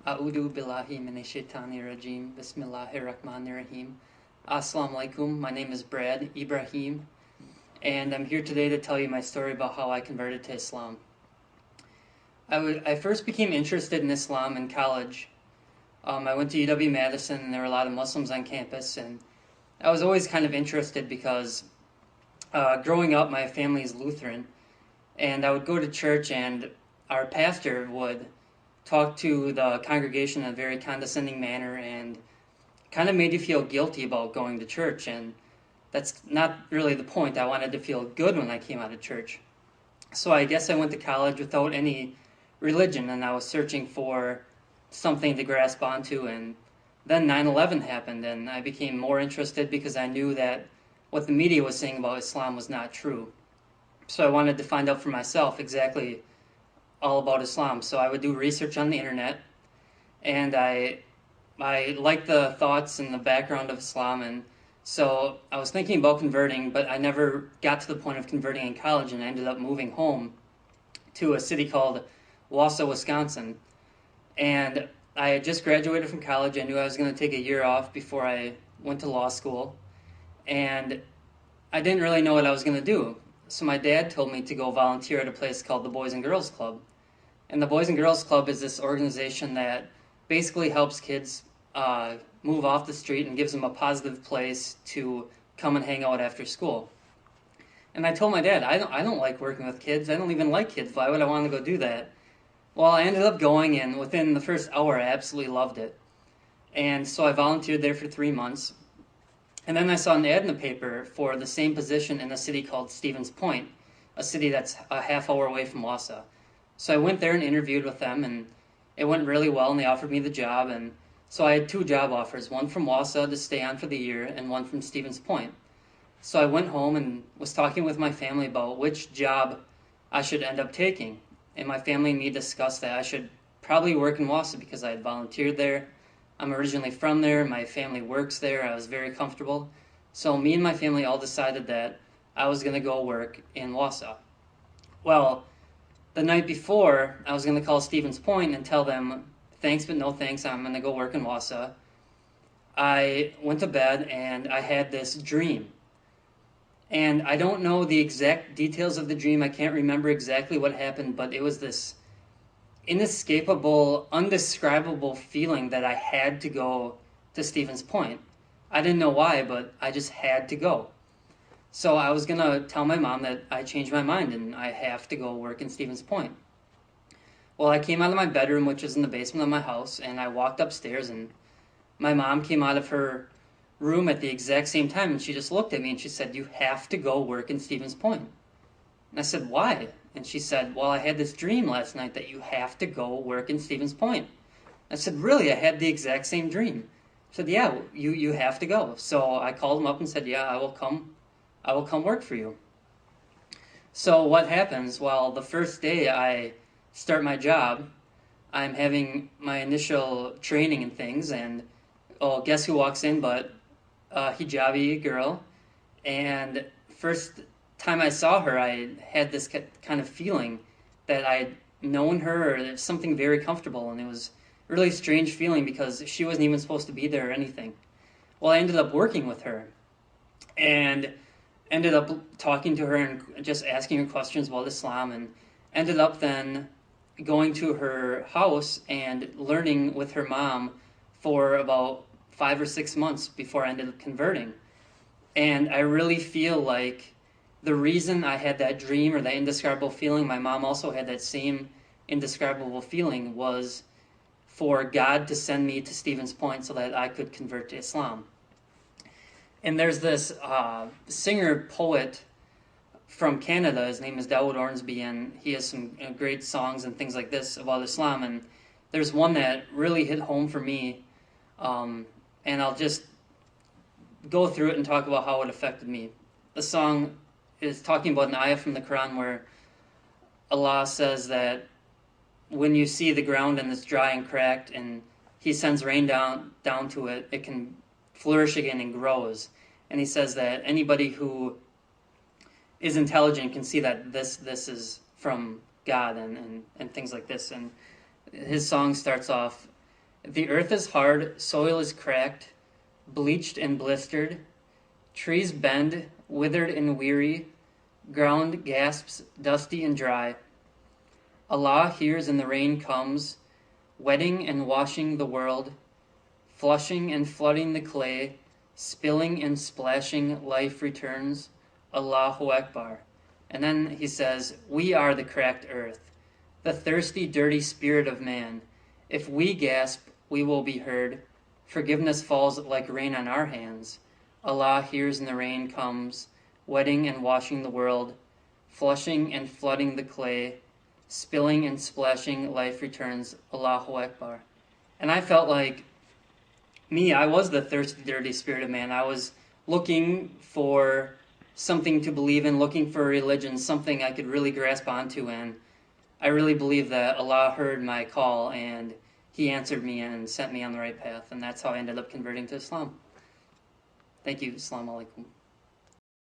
A'udhu billahi minashaitanir rajim. Bismillahir rahmanir rahim. Assalamu alaikum. My name is Brad Ibrahim, and I'm here today to tell you my story about how I converted to Islam. I first became interested in Islam in college. I went to UW-Madison, and there were a lot of Muslims on campus, and I was always kind of interested because growing up, my family is Lutheran, and I would go to church, and our pastor would talk to the congregation in a very condescending manner and kind of made you feel guilty about going to church. And that's not really the point. I wanted to feel good when I came out of church. So I guess I went to college without any religion, and I was searching for something to grasp onto. And then 9/11 happened, and I became more interested because I knew that what the media was saying about Islam was not true. So I wanted to find out for myself exactly all about Islam. So I would do research on the internet, and I liked the thoughts and the background of Islam, and so I was thinking about converting, but I never got to the point of converting in college, and I ended up moving home to a city called Wausau, Wisconsin. And I had just graduated from college. I knew I was going to take a year off before I went to law school, and I didn't really know what I was going to do. So my dad told me to go volunteer at a place called the Boys and Girls Club. And the Boys and Girls Club is this organization that basically helps kids move off the street and gives them a positive place to come and hang out after school. And I told my dad, I don't like working with kids. I don't even like kids. Why would I want to go do that? Well, I ended up going, and within the first hour, I absolutely loved it. And so I volunteered there for 3 months. And then I saw an ad in the paper for the same position in a city called Stevens Point, a city that's a half hour away from Wausau. So I went there and interviewed with them, and it went really well, and they offered me the job. And so I had 2 job offers, one from Wausau to stay on for the year and one from Stevens Point. So I went home and was talking with my family about which job I should end up taking. And my family and me discussed that I should probably work in Wausau because I had volunteered there. I'm originally from there. My family works there. I was very comfortable. So me and my family all decided that I was going to go work in Wausau. Well, the night before, I was going to call Stevens Point and tell them, thanks but no thanks, I'm going to go work in Wausau. I went to bed and I had this dream. And I don't know the exact details of the dream. I can't remember exactly what happened, but it was this inescapable, undescribable feeling that I had to go to Stevens Point. I didn't know why, but I just had to go. So I was going to tell my mom that I changed my mind and I have to go work in Stevens Point. Well, I came out of my bedroom, which is in the basement of my house, and I walked upstairs, and my mom came out of her room at the exact same time, and she just looked at me and she said, "You have to go work in Stevens Point." And I said, "Why?" And she said, "Well, I had this dream last night that you have to go work in Stevens Point." I said, "Really? I had the exact same dream." She said, "Yeah, you have to go." So I called him up and said, "Yeah, I will come work for you." So what happens? Well, the first day I start my job, I'm having my initial training and things, and oh, guess who walks in but a hijabi girl. And first time I saw her, I had this kind of feeling that I'd known her, or something very comfortable, and it was a really strange feeling because she wasn't even supposed to be there or anything. Well, I ended up working with her and ended up talking to her and just asking her questions about Islam, and ended up then going to her house and learning with her mom for about 5 or 6 months before I ended up converting. And I really feel like the reason I had that dream or that indescribable feeling, my mom also had that same indescribable feeling, was for God to send me to Stevens Point so that I could convert to Islam. And there's this singer-poet from Canada. His name is Dawood Ormsby, and he has some great songs and things like this about Islam. And there's one that really hit home for me, and I'll just go through it and talk about how it affected me. The song is talking about an ayah from the Quran where Allah says that when you see the ground and it's dry and cracked and He sends rain down to it, it can flourish again and grows. And He says that anybody who is intelligent can see that this is from God and things like this. And his song starts off, The earth is hard, soil is cracked, bleached and blistered, trees bend, withered and weary, ground gasps, dusty and dry. Allah hears and the rain comes, wetting and washing the world, flushing and flooding the clay, spilling and splashing, life returns. Allahu Akbar. And then he says, we are the cracked earth, the thirsty, dirty spirit of man. If we gasp, we will be heard. Forgiveness falls like rain on our hands. Allah hears and the rain comes, wetting and washing the world, flushing and flooding the clay, spilling and splashing, life returns. Allahu Akbar. And I felt like I was the thirsty, dirty spirit of man. I was looking for something to believe in, looking for a religion, something I could really grasp onto, and I really believe that Allah heard my call and He answered me and sent me on the right path, and that's how I ended up converting to Islam. Thank you. Assalamu alaikum.